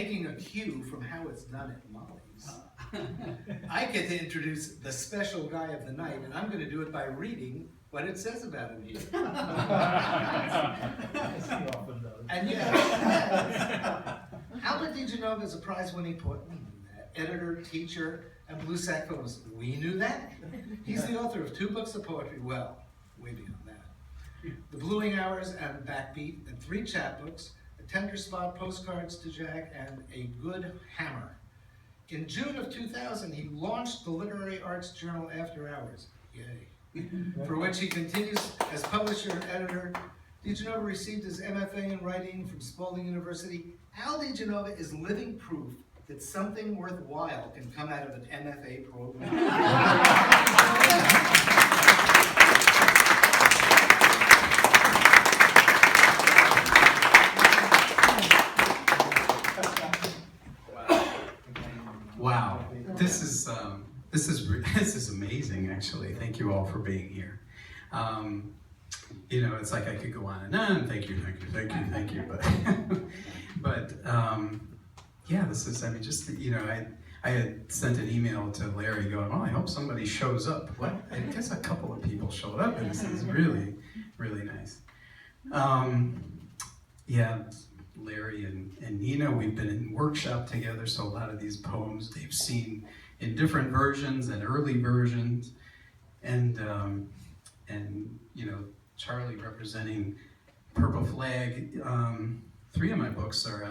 taking a cue from how it's done at Molly's, I get to introduce the special guy of the night, and I'm going to do it by reading what it says about him here. And yeah, Albert DeGenova is a prize-winning poet, editor, teacher, and Blue Sack Films. We knew that. He's the author of 2 books of poetry, well, way beyond that. The Bluing Hours and Backbeat, and 3 chapbooks, A Tender Spot, Postcards to Jack, and A Good Hammer. In June of 2000, he launched the literary arts journal After Hours, yay, for which he continues as publisher and editor. DeGenova received his MFA in writing from Spalding University. Al DeGenova is living proof that something worthwhile can come out of an MFA program. Wow, this is amazing. Actually, thank you all for being here. You know, it's like I could go on and on. Thank you, but yeah, this is. I mean, just you know, I had sent an email to Larry going, "Oh, I hope somebody shows up." What? I guess a couple of people showed up, and this is really, really nice. Yeah. Larry and Nina, we've been in workshop together, so a lot of these poems they've seen in different versions and early versions, and you know, Charlie representing Purple Flag. 3 of my books are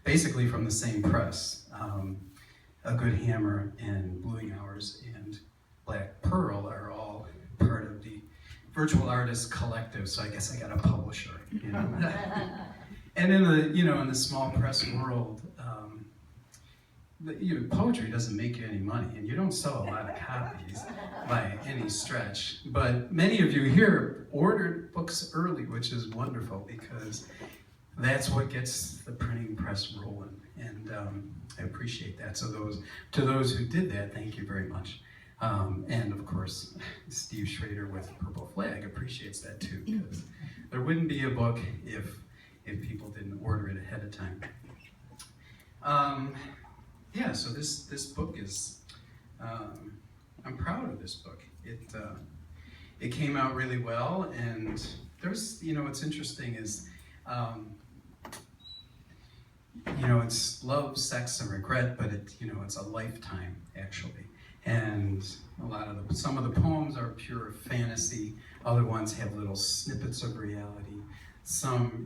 basically from the same press. A Good Hammer and Bluing Hours and Black Pearl are all part of the Virtual Artists Collective, so I guess I got a publisher, you know. And in the small press world, poetry doesn't make you any money, and you don't sell a lot of copies by any stretch. But many of you here ordered books early, which is wonderful because that's what gets the printing press rolling, and I appreciate that. So to those who did that, thank you very much. And of course, Steve Schrader with Purple Flag appreciates that too, because there wouldn't be a book if people didn't order it ahead of time. Yeah, so this book is, I'm proud of this book. It came out really well, and there's, what's interesting is, it's love, sex, and regret, but it's a lifetime actually. And some of the poems are pure fantasy. Other ones have little snippets of reality. Some,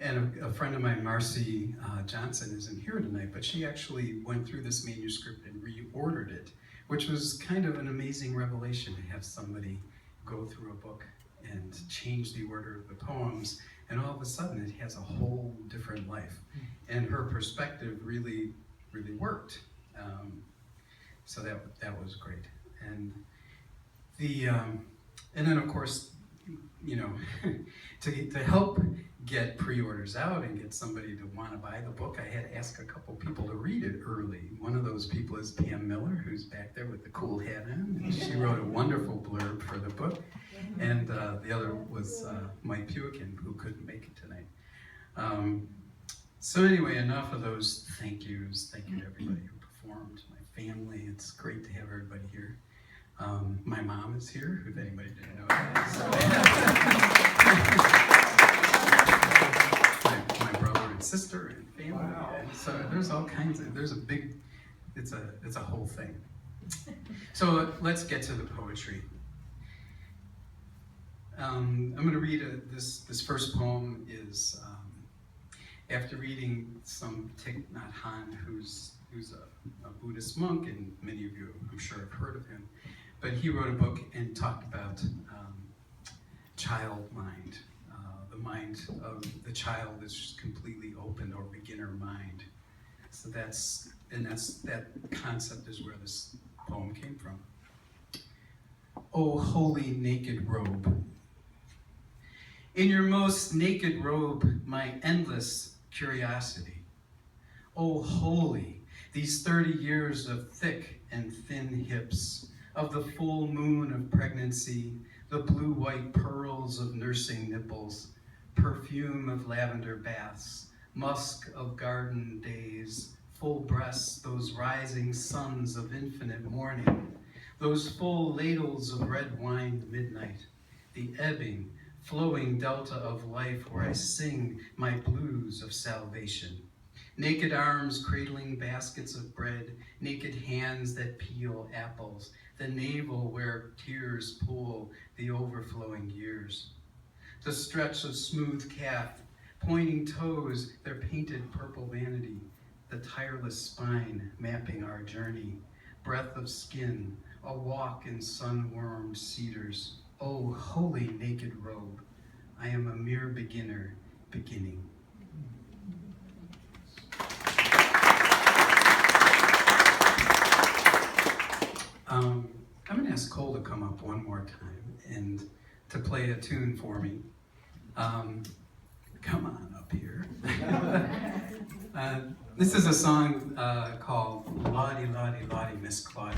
and a friend of mine, Marcy Johnson, isn't here tonight, but she actually went through this manuscript and reordered it, which was kind of an amazing revelation to have somebody go through a book and change the order of the poems, and all of a sudden it has a whole different life. And her perspective really, really worked. So that was great. And and then of course, to help get pre-orders out and get somebody to want to buy the book, I had to ask a couple people to read it early. One of those people is Pam Miller, who's back there with the cool hat on, and she wrote a wonderful blurb for the book. And the other was Mike Pewican, who couldn't make it tonight. So anyway, enough of those thank yous. Thank you to everybody who performed, my family. It's great to have everybody here. My mom is here, if anybody didn't know that. My brother and sister and family. Wow. And so there's all kinds of, it's a whole thing. So let's get to the poetry. I'm going to read this first poem is after reading some Thich Nhat Hanh, who's a Buddhist monk, and many of you I'm sure have heard of him. But he wrote a book and talked about child mind. The mind of the child is just completely open, or beginner mind. So that concept is where this poem came from. O holy naked robe. In your most naked robe, my endless curiosity. O holy, these 30 years of thick and thin hips, of the full moon of pregnancy, the blue-white pearls of nursing nipples, perfume of lavender baths, musk of garden days, full breasts, those rising suns of infinite morning, those full ladles of red wine midnight, the ebbing, flowing delta of life where I sing my blues of salvation. Naked arms cradling baskets of bread, naked hands that peel apples, the navel where tears pool the overflowing years. The stretch of smooth calf, pointing toes, their painted purple vanity, the tireless spine mapping our journey, breath of skin, a walk in sun-warmed cedars. Oh, holy naked robe, I am a mere beginner, beginning. I'm going to ask Cole to come up one more time and to play a tune for me. Come on up here. This is a song called Lottie, Lottie, Lottie, Miss Claudie,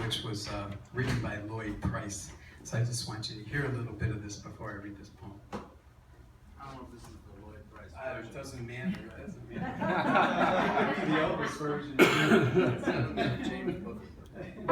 which was written by Lloyd Price. So I just want you to hear a little bit of this before I read this poem. I don't know if this is the Lloyd Price version. It doesn't matter, it doesn't matter. It could be the Elvis version. It's not the James Booker version.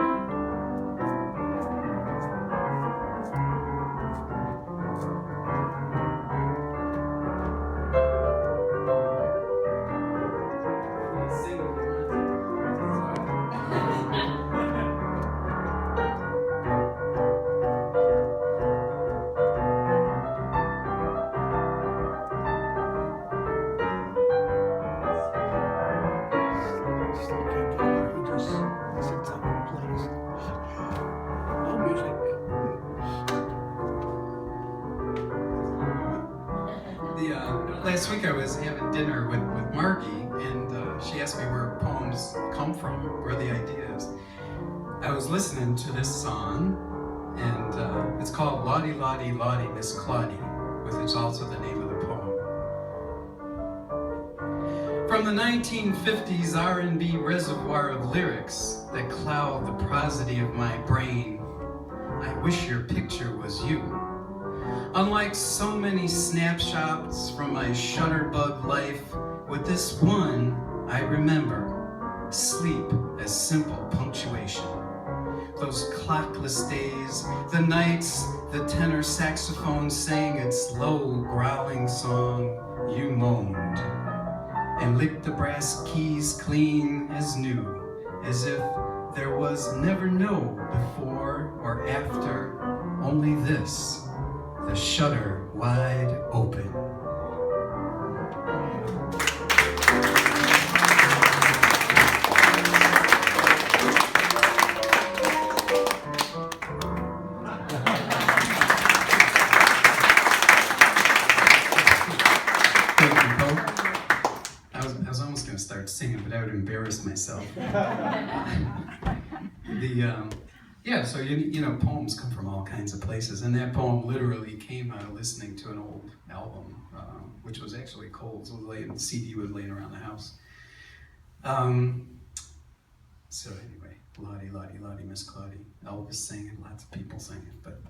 Last week I was having dinner with Margie, and she asked me where poems come from, where the idea is. I was listening to this song, and it's called Lottie, Lottie, Lottie, Miss Claudie, which is also the name of the poem. From the 1950s R&B reservoir of lyrics that cloud the prosody of my brain, I wish your picture was you. Unlike so many snapshots from my shutterbug life, with this one I remember, sleep as simple punctuation. Those clockless days, the nights the tenor saxophone sang its low growling song, you moaned, and licked the brass keys clean as new, as if there was never no before or after, only this, the shutter wide open. I was almost going to start singing, but I would embarrass myself. Yeah, so you know, poems come from all kinds of places, and that poem literally came out of listening to an old album, which was actually Cole's. The CD was laying around the house. So anyway, Lottie, Lottie, Lottie, Miss Claudie. Elvis singing, lots of people singing, but.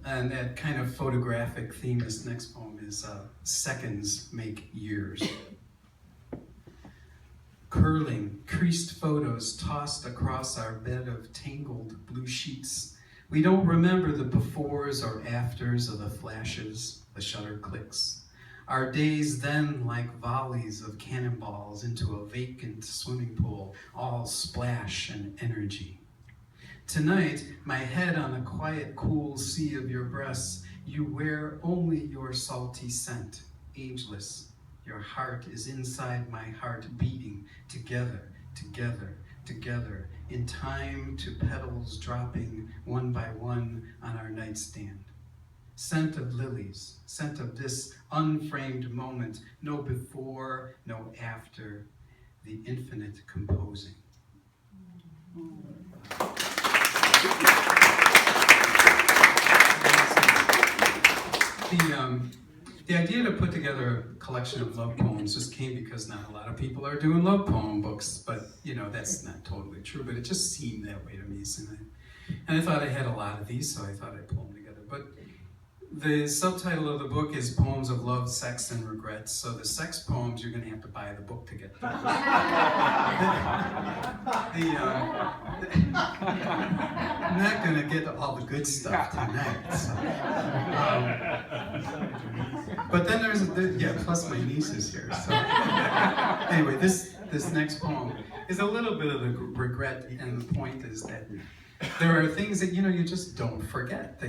And that kind of photographic theme, this next poem is Seconds Make Years. Curling, creased photos tossed across our bed of tangled blue sheets. We don't remember the befores or afters of the flashes, the shutter clicks. Our days then like volleys of cannonballs into a vacant swimming pool, all splash and energy. Tonight, my head on a quiet, cool sea of your breasts, you wear only your salty scent, ageless. Your heart is inside my heart beating, together, together, together, in time to petals dropping one by one on our nightstand. Scent of lilies, scent of this unframed moment, no before, no after, the infinite composing. The idea to put together a collection of love poems just came because not a lot of people are doing love poem books, but you know, that's not totally true, but it just seemed that way to me. And I thought I had a lot of these, so I thought I'd pull them together. But The subtitle of the book is Poems of Love, Sex, and Regrets. So the sex poems, you're going to have to buy the book to get those. I'm not going to get all the good stuff tonight. So. But then plus my niece is here. So. Anyway, this next poem is a little bit of the regret, and the point is that there are things that, you just don't forget.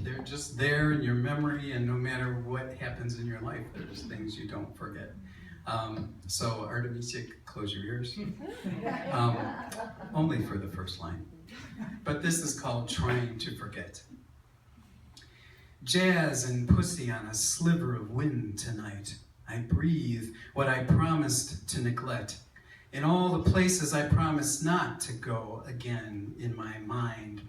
They're just there in your memory, and no matter what happens in your life, there's things you don't forget. So Artemisia, close your ears. Only for the first line. But this is called Trying to Forget. Jazz and pussy on a sliver of wind tonight. I breathe what I promised to neglect. In all the places I promised not to go again in my mind,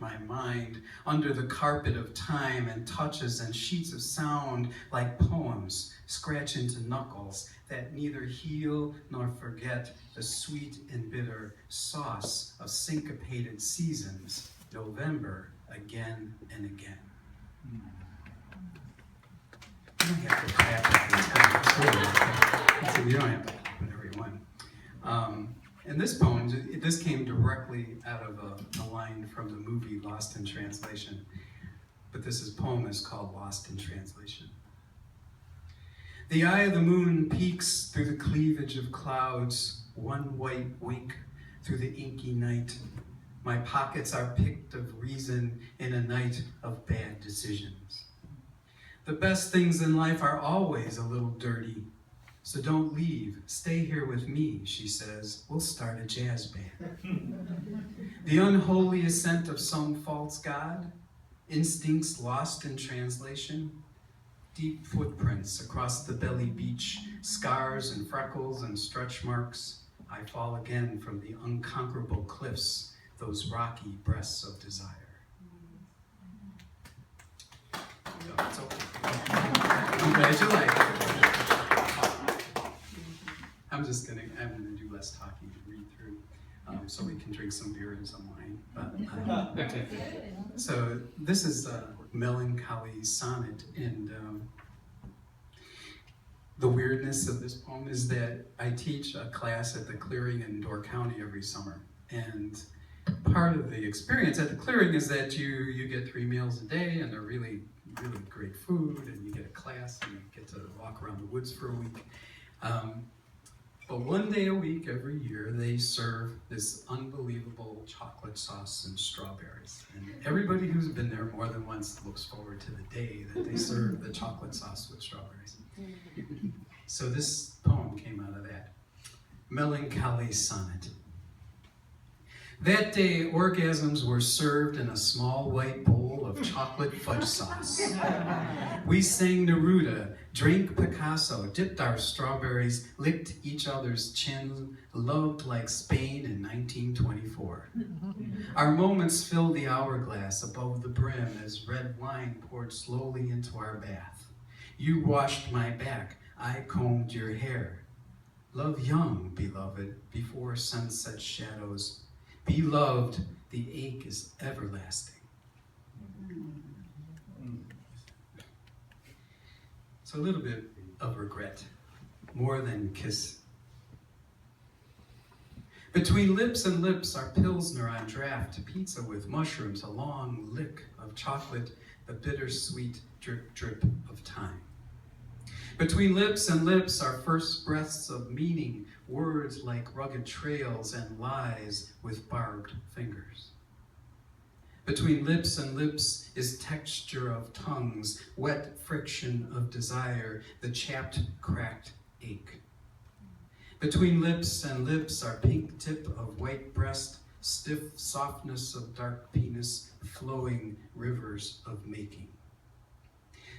under the carpet of time and touches and sheets of sound like poems, scratch into knuckles that neither heal nor forget the sweet and bitter sauce of syncopated seasons, November again and again. You don't have to clap at the time. You don't have to clap whenever you want. And this poem, this came directly out of a line from the movie Lost in Translation. But this poem is called Lost in Translation. The eye of the moon peeks through the cleavage of clouds, one white wink through the inky night. My pockets are picked of reason in a night of bad decisions. The best things in life are always a little dirty. So don't leave, stay here with me, she says. We'll start a jazz band. The unholy ascent of some false god, instincts lost in translation, deep footprints across the belly beach, scars and freckles and stretch marks. I fall again from the unconquerable cliffs, those rocky breasts of desire. So, I'm glad you like it. I'm gonna do less talking and read through, so we can drink some beer and some wine. But, so this is a melancholy sonnet, and the weirdness of this poem is that I teach a class at the Clearing in Door County every summer, and part of the experience at the Clearing is that you get 3 meals a day, and they're really, really great food, and you get a class, and you get to walk around the woods for a week. But one day a week, every year, they serve this unbelievable chocolate sauce and strawberries. And everybody who's been there more than once looks forward to the day that they serve the chocolate sauce with strawberries. So this poem came out of that. Melancholy Sonnet. That day, orgasms were served in a small white bowl of chocolate fudge sauce. We sang Neruda, drank Picasso, dipped our strawberries, licked each other's chins, loved like Spain in 1924. Our moments filled the hourglass above the brim as red wine poured slowly into our bath. You washed my back, I combed your hair. Love young, beloved, before sunset shadows. Beloved, the ache is everlasting. So a little bit of regret, more than kiss. Between lips and lips are Pilsner on draft, pizza with mushrooms, a long lick of chocolate, the bittersweet drip drip of time. Between lips and lips are first breaths of meaning, words like rugged trails and lies with barbed fingers. Between lips and lips is texture of tongues, wet friction of desire, the chapped, cracked ache. Between lips and lips are pink tip of white breast, stiff softness of dark penis, flowing rivers of making.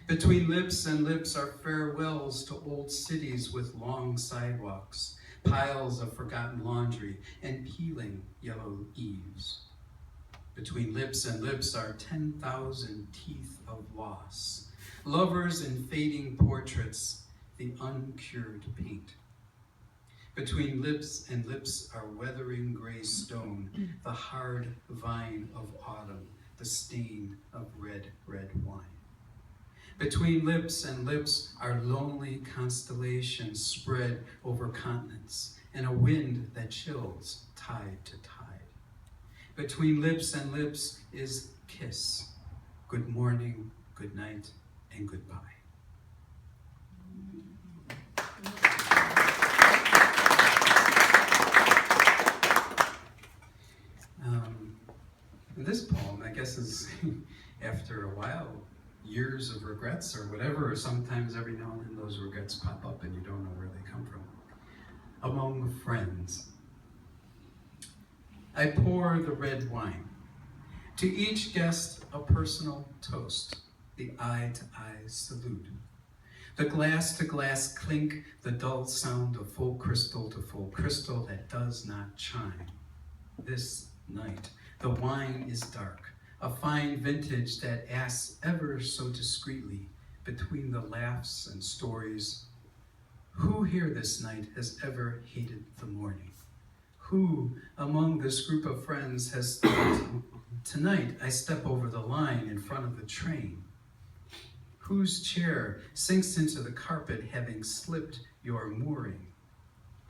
Between lips and lips are farewells to old cities with long sidewalks, piles of forgotten laundry, and peeling yellow eaves. Between lips and lips are 10,000 teeth of loss, lovers in fading portraits, the uncured paint. Between lips and lips are weathering gray stone, the hard vine of autumn, the stain of red, red wine. Between lips and lips, our lonely constellations spread over continents, and a wind that chills tide to tide. Between lips and lips is kiss. Good morning, good night, and goodbye. This poem, I guess, is after a while, years of regrets or whatever, or sometimes every now and then those regrets pop up and you don't know where they come from. Among friends. I pour the red wine. To each guest, a personal toast, the eye-to-eye salute. The glass-to-glass clink, the dull sound of full crystal to full crystal that does not chime. This night, the wine is dark, a fine vintage that asks ever so discreetly between the laughs and stories, who here this night has ever hated the morning? Who among this group of friends has thought, tonight I step over the line in front of the train? Whose chair sinks into the carpet having slipped your mooring?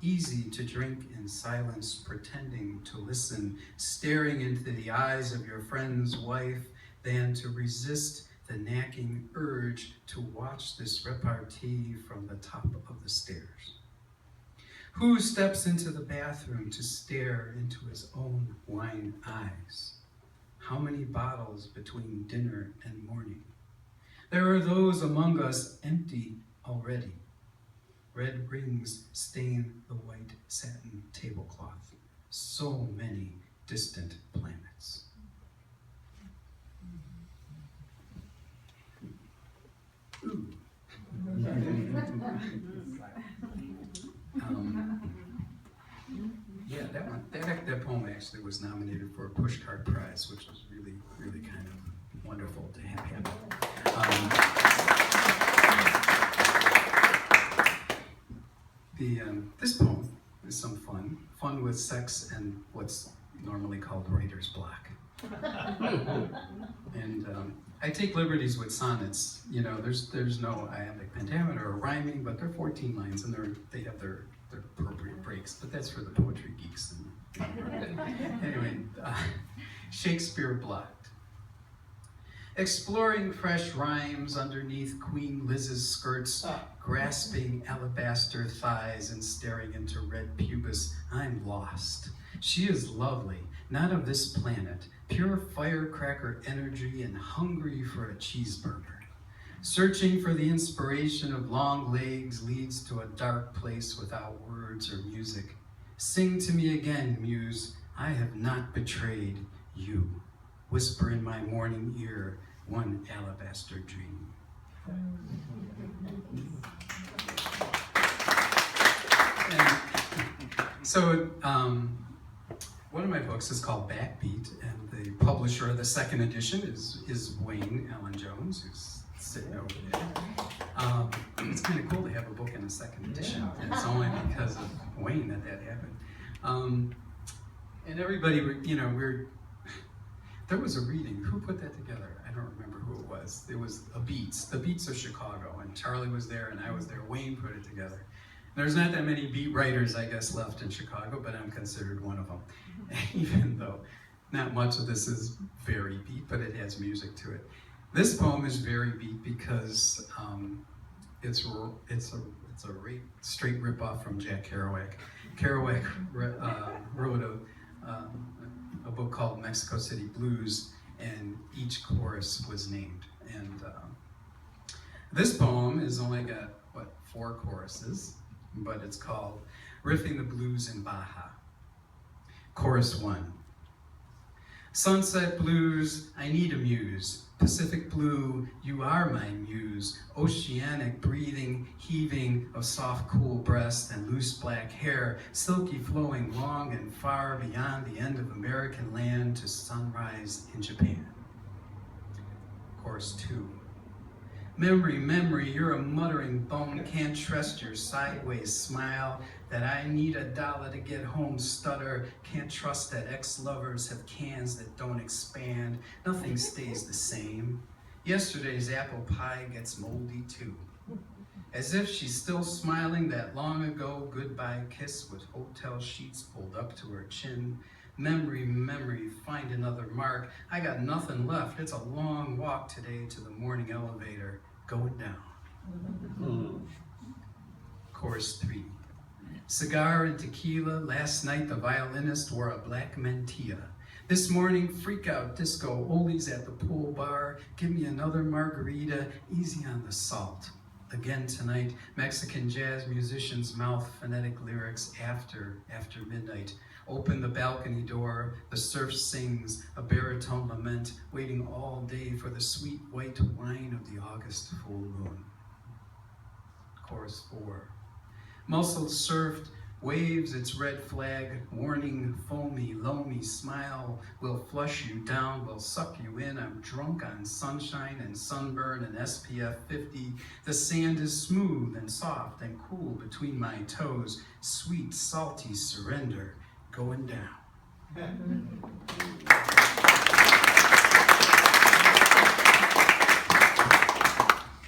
Easy to drink in silence, pretending to listen, staring into the eyes of your friend's wife, than to resist the nagging urge to watch this repartee from the top of the stairs. Who steps into the bathroom to stare into his own wine eyes? How many bottles between dinner and morning? There are those among us empty already. Red rings stain the white satin tablecloth. So many distant planets. Ooh. Yeah, that poem actually was nominated for a Pushcart Prize, which was really, really kind of wonderful to have happen. This poem is some fun with sex and what's normally called writer's block. And I take liberties with sonnets. You know, there's no iambic pentameter or rhyming, but they're 14 lines and they have their appropriate breaks. But that's for the poetry geeks. Anyway, Shakespeare blocked. Exploring fresh rhymes underneath Queen Liz's skirts, grasping alabaster thighs and staring into red pubis, I'm lost. She is lovely, not of this planet, pure firecracker energy and hungry for a cheeseburger. Searching for the inspiration of long legs leads to a dark place without words or music. Sing to me again, muse, I have not betrayed you. Whisper in my morning ear, one alabaster dream. And so, one of my books is called Backbeat, and the publisher of the second edition is Wayne Allen Jones, who's sitting over there. It's kind of cool to have a book in a second edition, and it's only because of Wayne that happened. And everybody, there was a reading. Who put that together? I don't remember who it was. It was the Beats of Chicago, and Charlie was there, and I was there. Wayne put it together. There's not that many beat writers, I guess, left in Chicago, but I'm considered one of them. Even though not much of this is very beat, but it has music to it. This poem is very beat because it's a straight rip-off from Jack Kerouac. Kerouac wrote a book called Mexico City Blues, and each chorus was named. And this poem has only got, 4 choruses, but it's called Riffing the Blues in Baja. Chorus 1. Sunset blues, I need a muse. Pacific blue, you are my muse. Oceanic breathing, heaving of soft, cool breast and loose black hair, silky flowing long and far beyond the end of American land to sunrise in Japan. Chorus 2. Memory, you're a muttering bone, can't trust your sideways smile, that I need $1 to get home stutter, can't trust that ex-lovers have cans that don't expand, nothing stays the same. Yesterday's apple pie gets moldy too. As if she's still smiling that long ago goodbye kiss with hotel sheets pulled up to her chin. Memory, memory, find another mark. I got nothing left. It's a long walk today to the morning elevator, going down. Chorus 3. Cigar and tequila. Last night the violinist wore a black mantilla. This morning, freak out disco, oldies at the pool bar. Give me another margarita, easy on the salt. Again tonight, Mexican jazz musicians mouth phonetic lyrics after midnight. Open the balcony door, the surf sings a baritone lament, waiting all day for the sweet white wine of the August full moon. Chorus 4. Muscle surfed, waves its red flag, warning, foamy, loamy smile, will flush you down, will suck you in. I'm drunk on sunshine and sunburn and SPF 50. The sand is smooth and soft and cool between my toes. Sweet, salty surrender going down.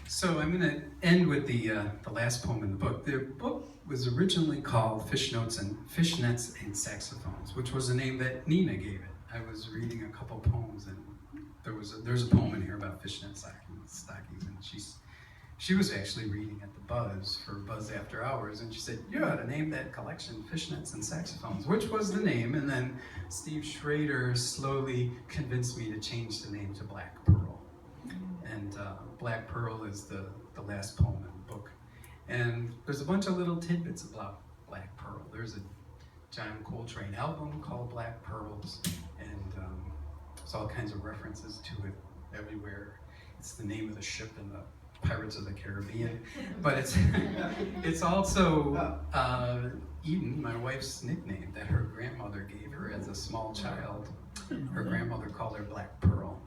So I'm going to end with the last poem in the book. The book was originally called Fishnets and Saxophones, which was a name that Nina gave it. I was reading a couple poems, and there's a poem in here about fishnet stockings, and she was actually reading at the Buzz for Buzz After Hours, and she said, you ought to name that collection Fishnets and Saxophones, which was the name, and then Steve Schrader slowly convinced me to change the name to Black Pearl. And Black Pearl is the last poem in the book. And there's a bunch of little tidbits about Black Pearl. There's a John Coltrane album called Black Pearls, and there's all kinds of references to it everywhere. It's the name of the ship in the Pirates of the Caribbean. But it's also Eden, my wife's nickname that her grandmother gave her as a small child. Her grandmother called her Black Pearl.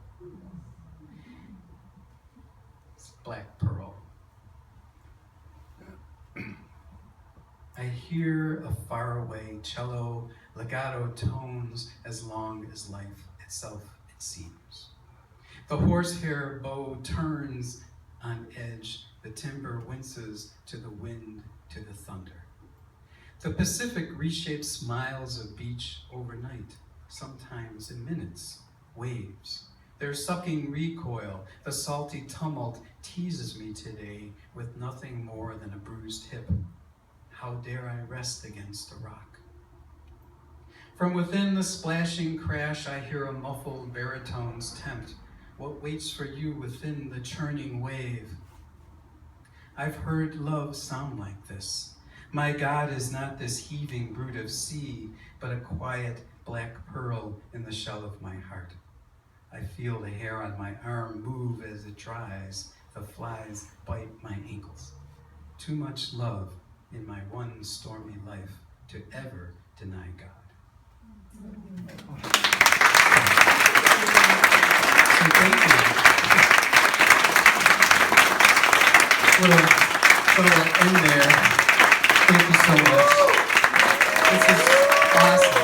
Black Pearl. I hear a faraway cello, legato tones as long as life itself, it seems. The horsehair bow turns on edge, the timber winces to the wind, to the thunder. The Pacific reshapes smiles of beach overnight, sometimes in minutes, waves. Their sucking recoil, the salty tumult teases me today with nothing more than a bruised hip. How dare I rest against a rock? From within the splashing crash, I hear a muffled baritone's tempt. What waits for you within the churning wave? I've heard love sound like this. My God is not this heaving brute of sea, but a quiet black pearl in the shell of my heart. I feel the hair on my arm move as it dries. The flies bite my ankles. Too much love in my one stormy life to ever deny God. So thank you. We'll end there. Thank you so much. This is awesome.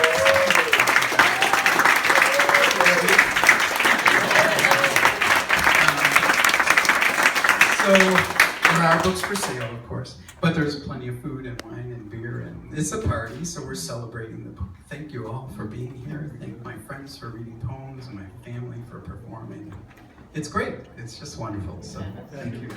So there are books for sale, of course, but there's plenty of food and wine and beer, and it's a party, so we're celebrating the book. Thank you all for being here. Thank my friends for reading poems and my family for performing. It's great. It's just wonderful. So thank you.